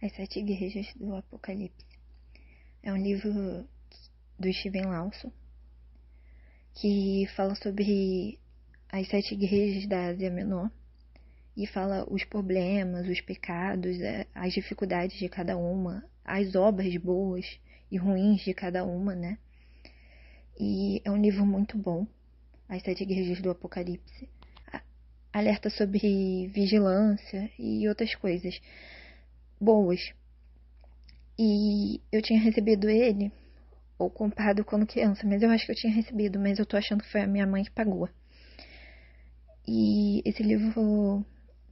As Sete Igrejas do Apocalipse. É um livro do Steven Lawson que fala sobre as sete igrejas da Ásia Menor e fala os problemas, os pecados, as dificuldades de cada uma, as obras boas e ruins de cada uma, né? E é um livro muito bom, As Sete Igrejas do Apocalipse. Alerta sobre vigilância e outras coisas boas. E eu tinha recebido ele, ou comprado quando criança, mas eu acho que eu tinha recebido, mas eu tô achando que foi a minha mãe que pagou. E esse livro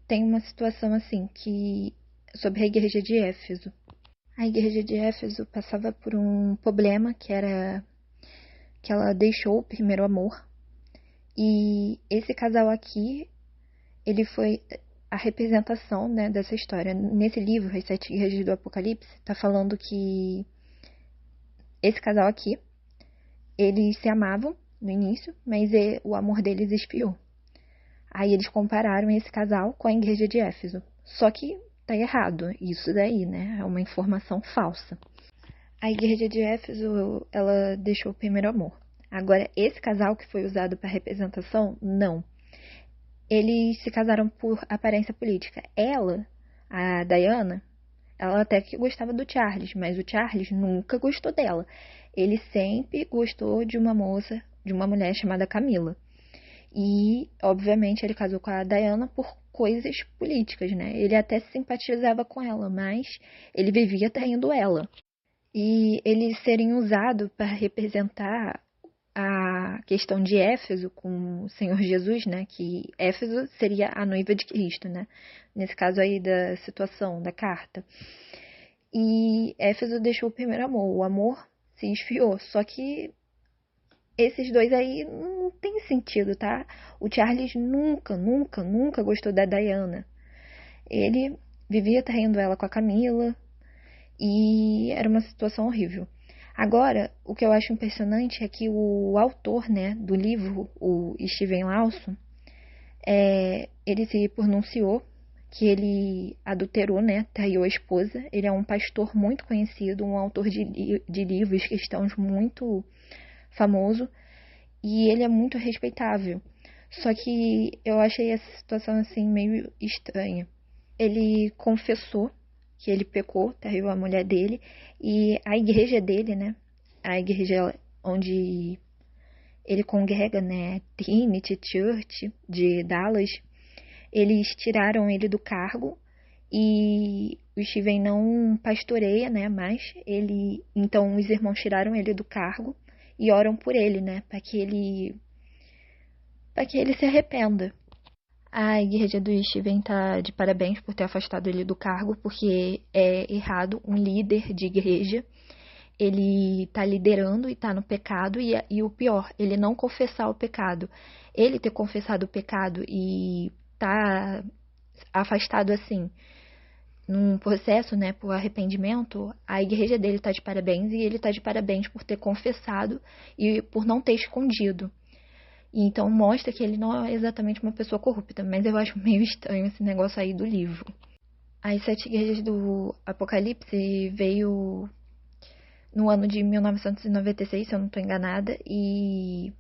tem uma situação assim, que sobre a igreja de Éfeso. A igreja de Éfeso passava por um problema que era que ela deixou o primeiro amor. E esse casal aqui, ele foi a representação, né, dessa história. Nesse livro, As Sete Igrejas do Apocalipse, tá falando que esse casal aqui, eles se amavam no início, mas o amor deles esfriou. Aí eles compararam esse casal com a igreja de Éfeso. Só que tá errado isso daí, né? É uma informação falsa. A igreja de Éfeso, ela deixou o primeiro amor. Agora, esse casal que foi usado para representação, não. Eles se casaram por aparência política. Ela, a Diana, ela até que gostava do Charles, mas o Charles nunca gostou dela. Ele sempre gostou de uma moça, de uma mulher chamada Camila. E, obviamente, ele casou com a Diana por coisas políticas, né? Ele até simpatizava com ela, mas ele vivia traindo ela. E eles serem usados para representar a questão de Éfeso com o Senhor Jesus, né? Que Éfeso seria a noiva de Cristo, né? Nesse caso aí da situação, da carta. E Éfeso deixou o primeiro amor. O amor se esfriou. Só que esses dois aí não tem sentido, tá? O Charles nunca gostou da Diana. Ele vivia traindo ela com a Camila e era uma situação horrível. Agora, o que eu acho impressionante é que o autor, né, do livro, o Steven Lawson, ele se pronunciou que ele adulterou, né, traiu a esposa. Ele é um pastor muito conhecido, um autor de livros cristãos muito famoso, e ele é muito respeitável. Só que eu achei essa situação assim meio estranha. Ele confessou que ele pecou, traiu a mulher dele, e a igreja dele, né? A igreja onde ele congrega, né? Trinity Church de Dallas, eles tiraram ele do cargo e o Steven não pastoreia, né? Mas então os irmãos tiraram ele do cargo e oram por ele, né? Para que ele se arrependa. A igreja do Steven tá de parabéns por ter afastado ele do cargo, porque é errado um líder de igreja, ele tá liderando e tá no pecado, e o pior, ele não confessar o pecado. Ele ter confessado o pecado e tá afastado assim, num processo, né, por arrependimento, a igreja dele tá de parabéns e ele tá de parabéns por ter confessado e por não ter escondido. E então mostra que ele não é exatamente uma pessoa corrupta, mas eu acho meio estranho esse negócio aí do livro. As Sete Igrejas do Apocalipse veio no ano de 1996, se eu não estou enganada, e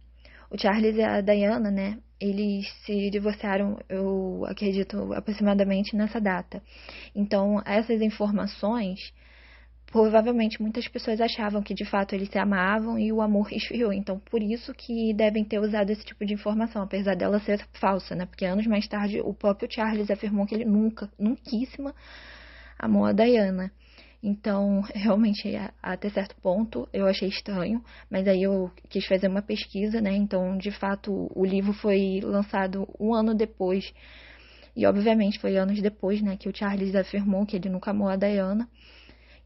o Charles e a Diana, né, eles se divorciaram, eu acredito, aproximadamente nessa data. Então, essas informações, provavelmente muitas pessoas achavam que de fato eles se amavam e o amor esfriou. Então, por isso que devem ter usado esse tipo de informação, apesar dela ser falsa, né? Porque anos mais tarde o próprio Charles afirmou que ele nunca amou a Diana. Então, realmente, até certo ponto, eu achei estranho, mas aí eu quis fazer uma pesquisa, né? Então, de fato, o livro foi lançado um ano depois, e obviamente foi anos depois, né, que o Charles afirmou que ele nunca amou a Diana.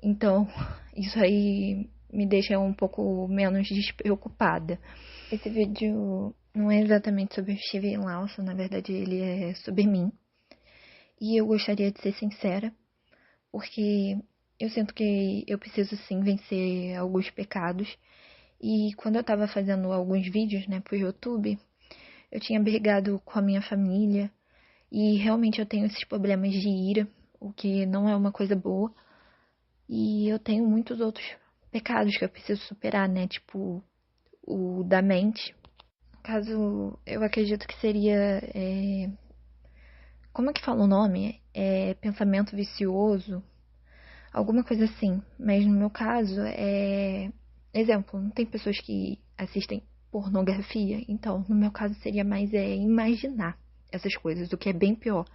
Então, isso aí me deixa um pouco menos despreocupada. Esse vídeo não é exatamente sobre o Steven Lawson, na verdade ele é sobre mim. E eu gostaria de ser sincera, porque eu sinto que eu preciso sim vencer alguns pecados. E quando eu tava fazendo alguns vídeos, né, pro YouTube, eu tinha brigado com a minha família e realmente eu tenho esses problemas de ira, o que não é uma coisa boa. E eu tenho muitos outros pecados que eu preciso superar, né? Tipo, o da mente. No caso, eu acredito que seria. Como é que fala o nome? Pensamento vicioso, alguma coisa assim. Mas no meu caso, exemplo, não tem pessoas que assistem pornografia, então no meu caso seria mais imaginar essas coisas, o que é bem pior.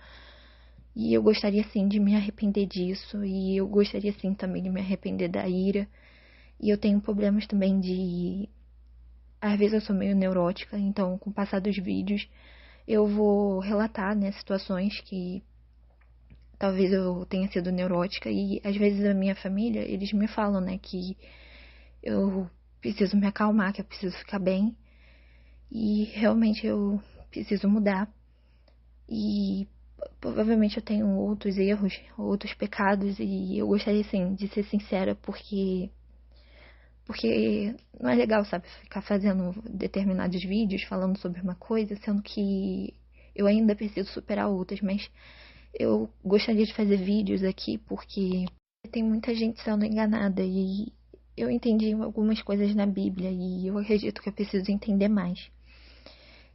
E eu gostaria sim de me arrepender disso, e eu gostaria sim também de me arrepender da ira. E eu tenho problemas também de. Às vezes eu sou meio neurótica, então com o passar dos vídeos eu vou relatar, né, situações que talvez eu tenha sido neurótica, e às vezes a minha família, eles me falam, né, que eu preciso me acalmar, que eu preciso ficar bem, e realmente eu preciso mudar. E provavelmente eu tenho outros erros, outros pecados, e eu gostaria, sim, de ser sincera, porque não é legal, sabe, ficar fazendo determinados vídeos falando sobre uma coisa, sendo que eu ainda preciso superar outras, mas eu gostaria de fazer vídeos aqui porque tem muita gente sendo enganada e eu entendi algumas coisas na Bíblia e eu acredito que eu preciso entender mais.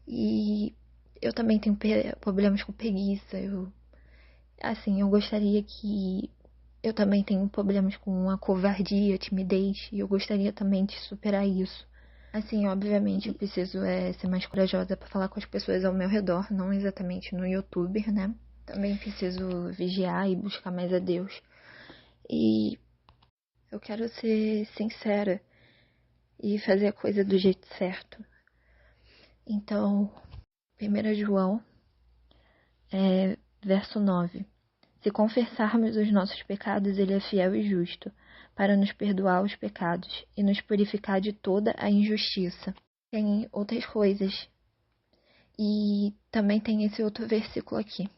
E eu também tenho problemas com preguiça. Eu gostaria que eu também tenho problemas com a covardia, timidez, e eu gostaria também de superar isso. Assim, obviamente, eu preciso ser mais corajosa para falar com as pessoas ao meu redor, não exatamente no YouTube, né? Também preciso vigiar e buscar mais a Deus. E eu quero ser sincera e fazer a coisa do jeito certo. Então, 1 João, verso 9. Se confessarmos os nossos pecados, ele é fiel e justo para nos perdoar os pecados e nos purificar de toda a injustiça. Tem outras coisas. E também tem esse outro versículo aqui.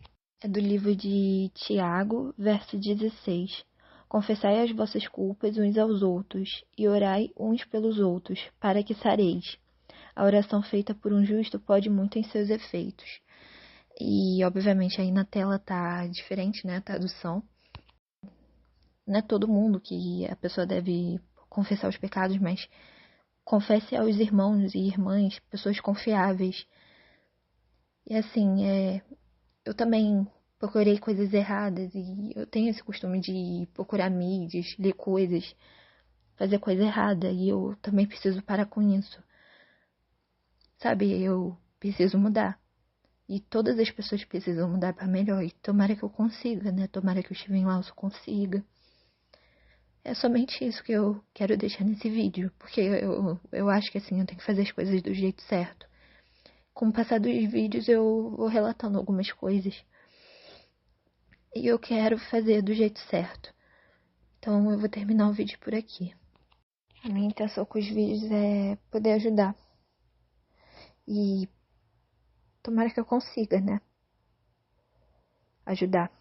É do livro de Tiago, verso 16. Confessai as vossas culpas uns aos outros e orai uns pelos outros, para que sareis. A oração feita por um justo pode muito em seus efeitos. E, obviamente, aí na tela tá diferente, né, a tradução. Não é todo mundo que a pessoa deve confessar os pecados, mas confesse aos irmãos e irmãs, pessoas confiáveis. E assim, eu também procurei coisas erradas e eu tenho esse costume de procurar mídias, ler coisas, fazer coisa errada e eu também preciso parar com isso. Sabe, eu preciso mudar. E todas as pessoas precisam mudar para melhor. E tomara que eu consiga, né? Tomara que o Steven Lawson consiga. É somente isso que eu quero deixar nesse vídeo. Porque eu acho que assim, eu tenho que fazer as coisas do jeito certo. Com o passar dos vídeos eu vou relatando algumas coisas. E eu quero fazer do jeito certo. Então eu vou terminar o vídeo por aqui. A minha intenção com os vídeos é poder ajudar. E tomara que eu consiga, né? Ajudar.